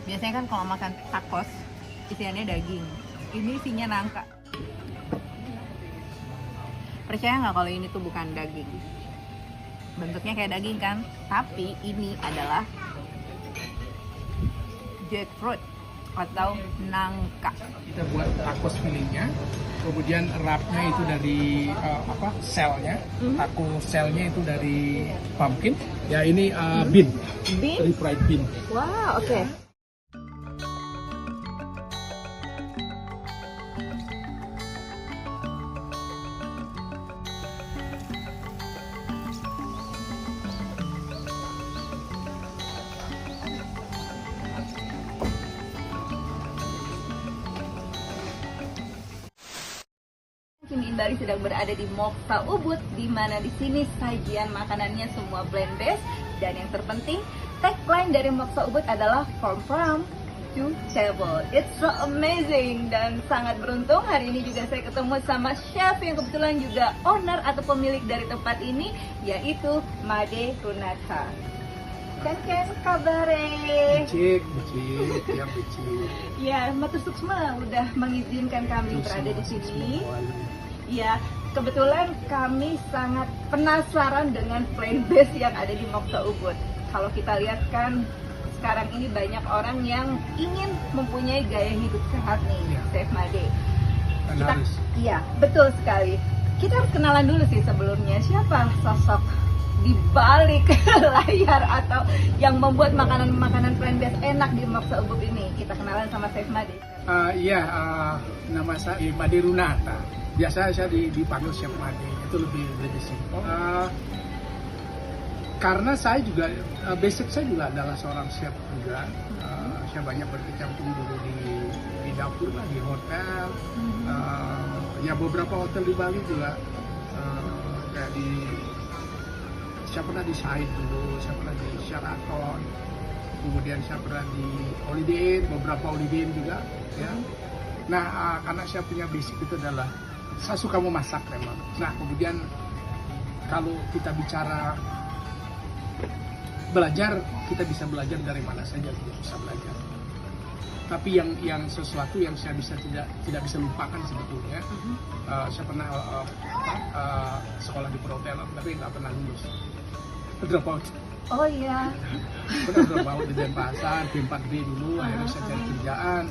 Biasanya kan kalau makan tacos isiannya daging, ini isinya nangka. Percaya nggak kalau ini tuh bukan daging? Bentuknya kayak daging kan, tapi ini adalah jackfruit atau nangka. Kita buat tacos fillingnya, kemudian wrapnya itu dari selnya, taco selnya itu dari pumpkin. Ya ini bean, refried bean. Wow, oke. Kimi Indari sedang berada di Moxa Ubud, di mana di sini sajian makanannya semua plant-based, dan yang terpenting tagline dari Moxa Ubud adalah from to table. It's so amazing, dan sangat beruntung hari ini juga saya ketemu sama chef yang kebetulan juga owner atau pemilik dari tempat ini, yaitu Made Runata. Kan kabare. Becik, ya becik. Ya, Matur Suksma udah mengizinkan kami berada di sini. Ya, kebetulan kami sangat penasaran dengan plant-based yang ada di Moxa Ubud. Kalau kita lihat kan sekarang ini banyak orang yang ingin mempunyai gaya hidup sehat nih, Chef Made. Iya, betul sekali. Kita harus kenalan dulu sih sebelumnya. Siapa sosok di balik layar atau yang membuat makanan-makanan plant-based enak di Moxa Ubud ini? Kita kenalan sama Chef Made. Nama saya Made Runata. Biasa saya dipanggil Chef Made, itu lebih simpel. Karena saya juga basic saya juga adalah seorang chef juga. Saya banyak berkecimpung dulu di dapur lah, di hotel. Ya beberapa hotel di Bali juga. Kayak saya pernah di Said dulu, saya pernah di Sheraton, kemudian saya pernah di Holiday Inn, beberapa Holiday Inn juga. Ya. Nah, karena saya punya basic itu adalah saya suka memasak memang. Nah, kemudian kalau kita bicara belajar, kita bisa belajar dari mana saja, kita bisa belajar. Tapi yang sesuatu yang saya tidak bisa lupakan sebetulnya, saya pernah sekolah di perhotelan, tapi nggak pernah lulus. Drop out. Oh iya. Pernah drop out di Denpasar, D4B dulu, akhirnya saya cari kerjaan,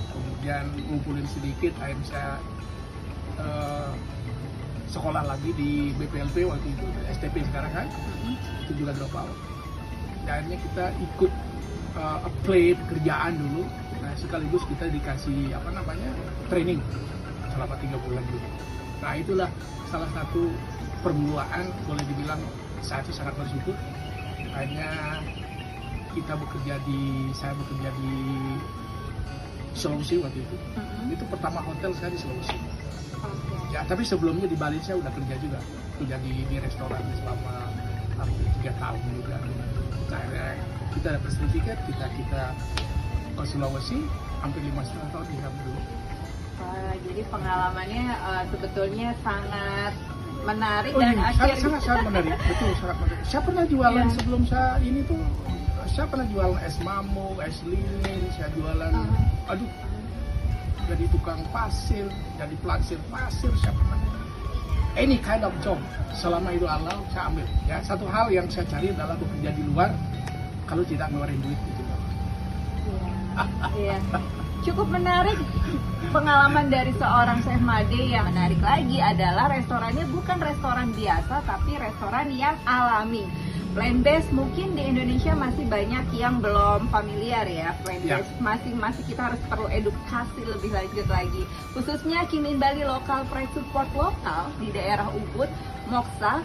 kemudian ngumpulin sedikit, akhirnya saya sekolah lagi di BPLP waktu itu, STP sekarang kan, itu juga drop out. Dan akhirnya kita ikut apply kerjaan dulu, nah sekaligus kita dikasih training selama 3 bulan dulu. Nah itulah salah satu permulaan, boleh dibilang saya itu sangat bersyukur. Akhirnya saya bekerja di Sulawesi waktu itu. Itu pertama hotel saya di Sulawesi. Ya, tapi sebelumnya di Bali saya udah kerja juga, di restoran selama hampir 3 tahun juga. Nah, kita dapat sertifikat, kita ke Sulawesi hampir 5,5 tahun di sana dulu. Jadi pengalamannya sebetulnya sangat menarik sangat menarik, betul, sangat menarik. Saya pernah jualan sebelum saya ini tuh, saya pernah jualan es mamuk, es lilin, saya jualan, jadi tukang pasir, jadi pelaksir pasir, saya pernah. Any kind of job, selama itu halal, saya ambil. Ya, satu hal yang saya cari adalah bekerja di luar, kalau tidak ngeluarin duit gitu. Iya. Cukup menarik pengalaman dari seorang Chef Made. Yang menarik lagi adalah restorannya bukan restoran biasa, tapi restoran yang alami. Plant-based mungkin di Indonesia masih banyak yang belum familiar ya. Plant-based masih kita harus perlu edukasi lebih lanjut lagi. Khususnya Kimi Bali Local Pride Support lokal di daerah Ubud, Moxa,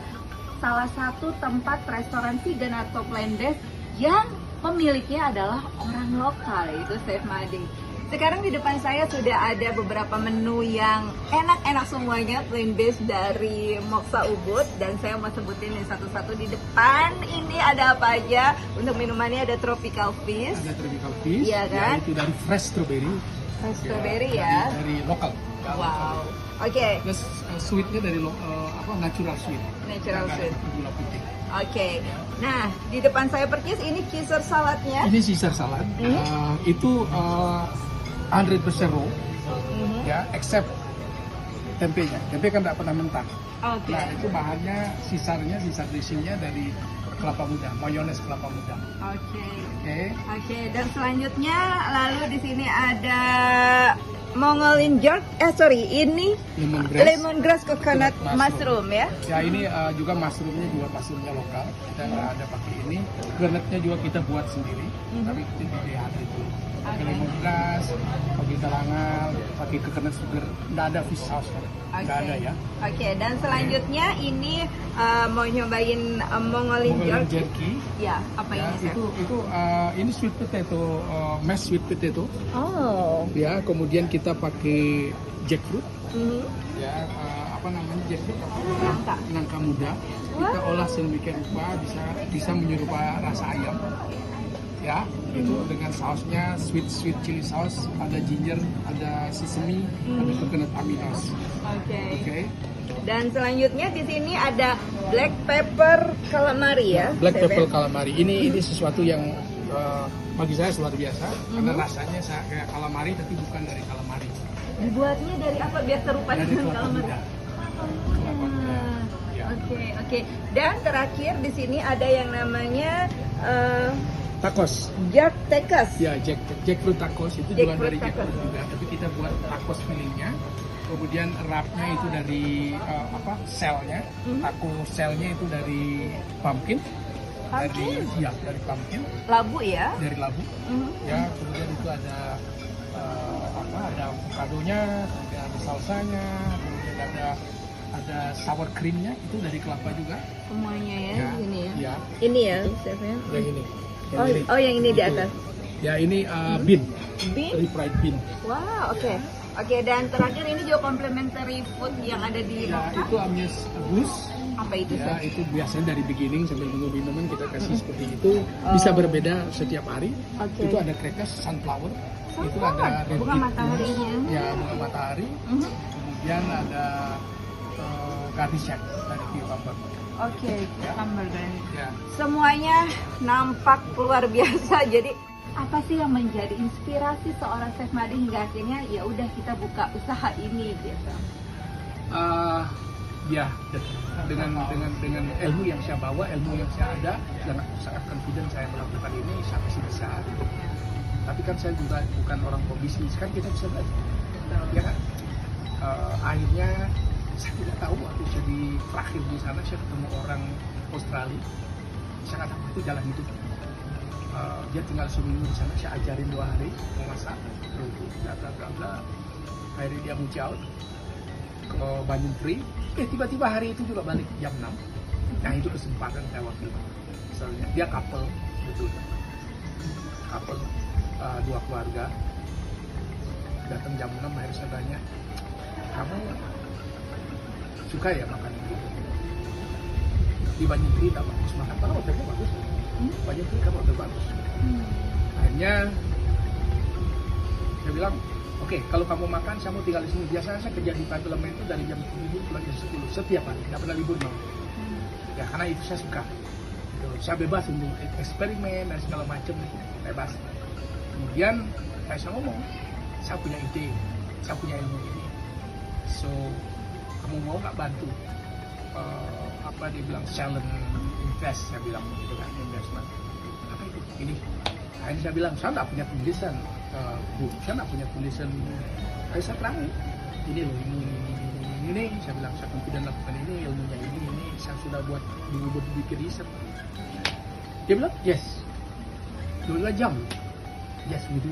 salah satu tempat restoran vegan atau plant-based yang pemiliknya adalah orang lokal, yaitu Chef Made. Sekarang di depan saya sudah ada beberapa menu yang enak-enak semuanya, plant-based dari Moxa Ubud, dan saya mau sebutin satu-satu. Di depan ini ada apa aja? Untuk minumannya ada tropical fish. Ada tropical fish, iya kan? Itu dari fresh strawberry. Fresh strawberry ya? Dari lokal. Wow. Oke. Terus sweetnya dari natural sweet. Natural sweet. Gula putih. Oke. Nah, di depan saya persis ini Caesar saladnya. Ini Caesar salad. Itu 100% raw, ya, except tempenya. Tempe kan tidak pernah mentah. Oke. Nah, itu bahannya sisa dressingnya dari kelapa muda, mayones kelapa muda. Oke. Oke. Oke, dan selanjutnya lalu di sini ada Mongolian jerk. Ini lemongrass coconut mushroom ya. Ya, ini juga mushroomnya juga mushroomnya lokal. Kita nggak ada pakai ini. Granatnya juga kita buat sendiri, tapi kita dilihat itu. Pakai lemongrass, pakai galangal, pakai coconut sugar. Nggak ada fish sauce, nggak ada ya. Oke, dan selanjutnya ini mau nyobain Mongolian Mongolian jerk. jerky. Ya, apa Ya, ini? Chef? ini sweet potato, mashed sweet potato. Oh. Ya, kemudian kita pakai jackfruit. Mhm. Ya, apa namanya jackfruit? Nangka. Nangka muda. Kita olah sedemikian rupa bisa menyerupai rasa ayam. Ya, itu dengan sausnya sweet chili sauce, ada ginger, ada sesame, ada coconut aminos. Oke. Oke. Dan selanjutnya di sini ada black pepper calamari ya. Black Chef, pepper ya? calamari. Ini sesuatu yang bagi saya luar biasa karena rasanya kayak calamari tapi bukan dari calamari. Dibuatnya dari apa biar serupa Dari dengan kelapa calamari? muda. Kelapa muda. Ya. Oke. Dan terakhir di sini ada yang namanya Tacos. jerk tacos. Ya, jackfruit tacos itu juga Jackfruit dari jackfruit tacos. juga, tapi kita buat tacos fillingnya. Kemudian wrapnya itu dari shellnya, taco shellnya itu dari pumpkin. Pumpkin? Dari pumpkin, Labu ya. dari labu. Ya, kemudian itu ada ada avokadonya, kemudian ada salsanya, kemudian ada sour creamnya itu dari kelapa juga. Semuanya ya, Ya, ini ya. ya. Ini ya, chef ya. Yang ini. Yang ini di Itu. atas. Ya, ini bean, Bean. refried bean. Wow, oke. Oke, dan terakhir ini juga complementary food yang ada di Ya, Mocha. itu amuse goose. Apa itu, Ya, chef? itu biasanya dari beginning sambil nunggu minuman kita kasih seperti itu. Bisa berbeda setiap hari. Oke. Itu ada crackers sunflower. Itu Sunflower, ada red bunga beet mataharinya. mousse. Ya, bunga matahari. Kemudian ada garlic shake dari cucumber. Oke, cucumber dan Ya. semuanya nampak luar biasa. Jadi apa sih yang menjadi inspirasi seorang chef Made hingga akhirnya ya udah kita buka usaha ini gitu? Ya, dengan ilmu yang saya bawa, ilmu yang saya ada, dan sangat confident saya melakukan ini sampai besar. Tapi kan saya juga bukan orang pebisnis, kan kita bisa belajar. Ya kan? Akhirnya saya tidak tahu waktu saya terakhir di sana saya ketemu orang Australia. Saya katakan itu jalan hidup. Dia tinggal seminggu di sana, saya ajarin 2 hari memasak, bla bla. Akhirnya dia move out ke Banyan Tree. Tiba-tiba hari itu juga balik jam 6. Nah, itu kesempatan saya waktu itu. Misalnya dia couple, betul. Couple, 2 keluarga. Datang jam 6, akhirnya saya tanya, kamu suka ya makan itu? Di Banyan Tree tak bagus makan, karena hotelnya bagus. Banyak Tree kan hotel bagus. Akhirnya saya bilang, oke, kalau kamu makan, saya mau tinggal di sini. Biasanya saya kerja di Parlemen itu dari jam 7 pulang jam 10 setiap hari, tidak pernah libur mau. Ya karena itu saya suka. Gitu. Saya bebas untuk eksperimen dan segala macam, bebas. Kemudian saya ngomong, saya punya ide, saya punya ilmu ini. So kamu mau nggak bantu? Apa dia bilang silent invest, saya bilang gitu kan, investment. Apa itu? Ini. Nah, ini saya bilang, saya nggak punya tulisan. Bu, saya nggak punya tulisan. Saya terangin, ini loh, ini. Saya bilang, saya confident lakukan ini, ilmunya ini. Saya sudah buat bikin riset. Dia bilang, yes. 2 jam. Yes, we do.